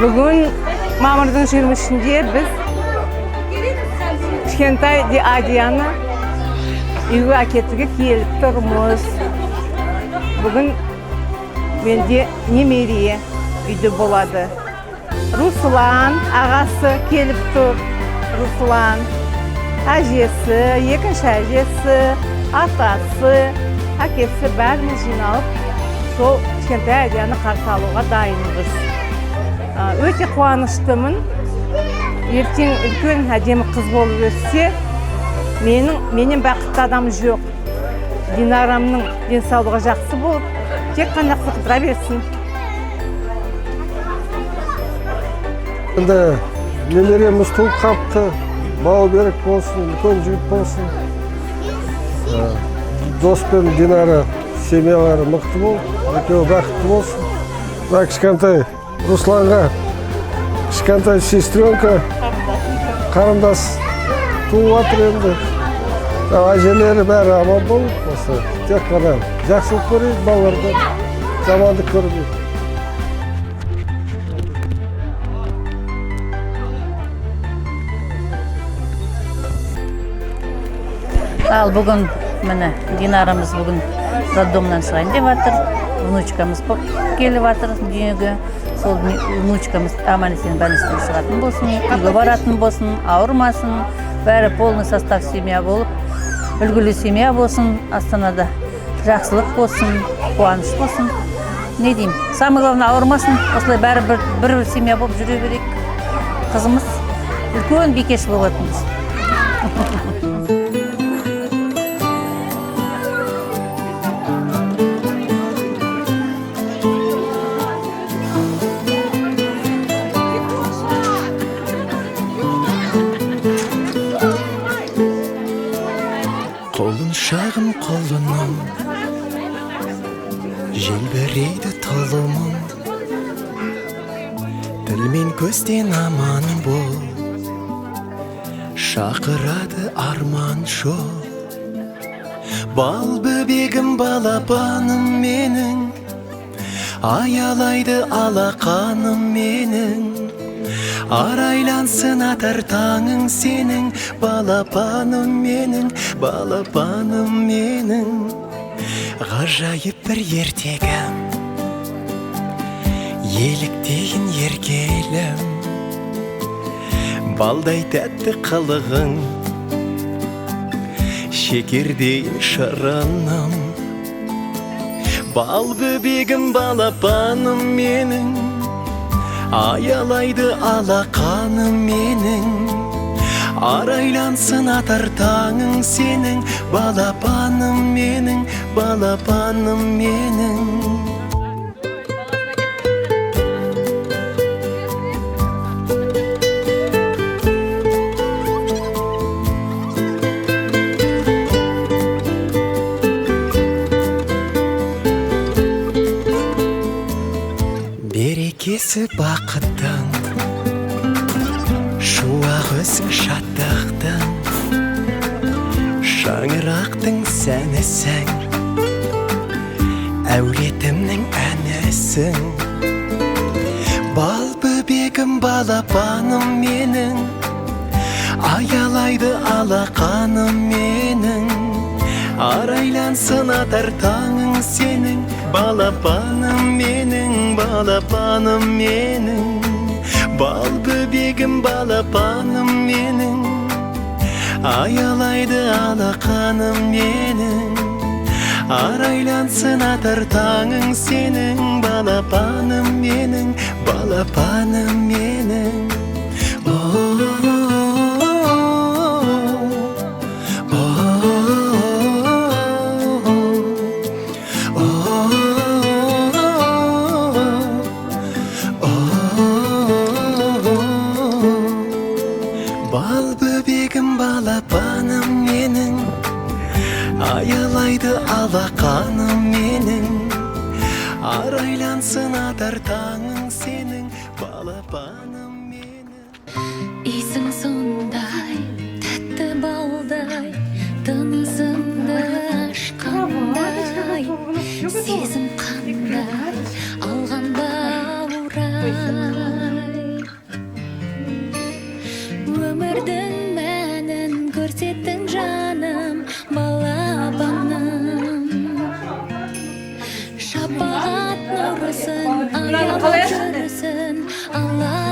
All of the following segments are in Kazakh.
Бүгін мамырдың 23-інде біз кішкентай Адияны үйге әкетуге келіп тұрмыз. Бүгін менде немере үйде болады. Руслан ағасы келіп тұр. Руслан әжесі, екінші әжесі, атасы, әкесі бәріміз жиналып, сол кішкентай Адияны қарсы алуға дайынбыз. Өте қуаныштымын. Ертең үлкен әдемі қыз болып өссе, менен бақытты адам жоқ. Динарамның денсаулығы жақсы болып, тек қана қыдыра берсін. Енді немереміз туып қапты, бау берік болсын, үлкен жігіт болсын. Дос пен Динара семьялары мықты болып, екеуі бақытты болсын. Кішкентай Русланға кішкентай сестренка қарындас туып жатыр енді. Әжелері бәрі аман болып, осы тек қана жақсылық көрейік, балалардан жамандық көрмейік. Ал бүгін міне Динарамыз бүгін роддомнан шығайын деп жатыр. Внучкамыз келіп жатыр дүниеге. Сол внучкамыз аман-есен больницадан шығатын болсын, үйге баратын болсын, ауырмасын, бәрі полный состав семья болып, үлгілі семья болсын, Астанада жақсылық болсын, қуаныш болсын. Не деймін? Самый главное ауырмасын, осылай бәрі бір семья болып жүре берейік. Қызымыз үлкен бикеш болатынбыз. Шағын қолыным желбірейді тұлымын, тіл мен көзден аман бол, шақырады арман жол. Бал бөбегім балапаным менің, аялайды алақаным менің. Арайлансын атар таңың сенің, балапаным менің, балапаным менің. Ғажайып бір ертегім, еліктеген еркелім, балдай тәтті қылығың, шекердейін шырыным. Бал бөбегім балапаным менің, аялайды алақаным менің. Арайлансын атар таңың сенің, балапаным менің, балапаным менің. Берекесі бақыттың, шуақ өзің шаттықтың, шаңырақтың сәнісің, әулетімнің әнісің. Бал бөбегім балапаным менің, аялайды алақаным менің. Арайлансын атар таңың сенің, балапаным менің, балапаным менің. Бал бөбегім балапаным менің, аялайды алақаным менің. Арайлансын атар таңың сенің, балапаным менің, балапаным менің. Бал бөбегім балапаным менің, аялайды алақаным менің. Арайлансын атар таңың сенің, балапаным менің. Исің сондай, тәтті балдай, тынысыңды ашқандай, сезім қандай, алған баурай.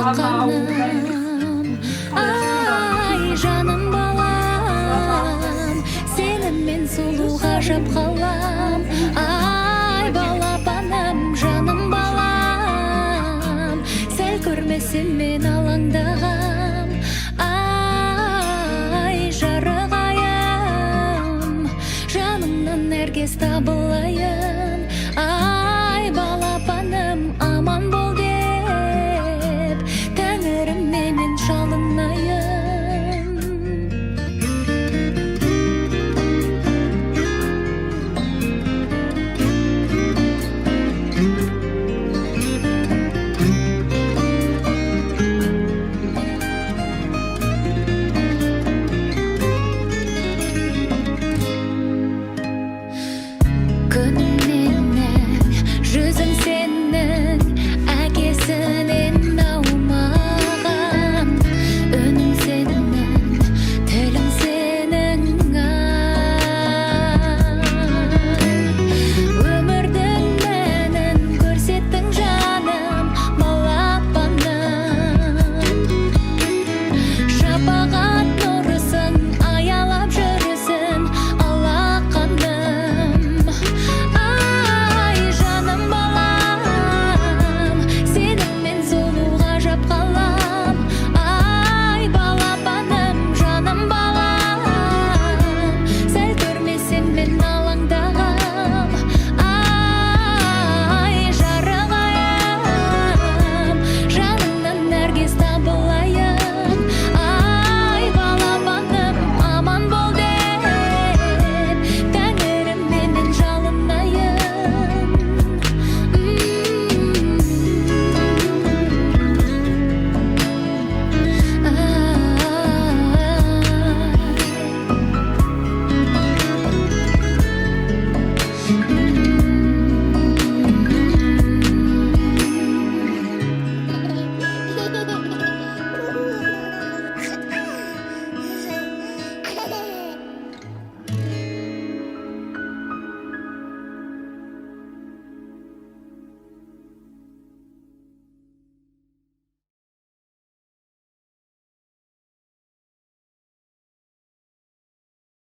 балақаным. Ай, жаным балам, сенімен сұлу ғажап қалам. Ай, балапаным, жаным балам, сәл көрмесем мен алаңдағам. Ай, жарық айым, жанымнан нәркес табылайым.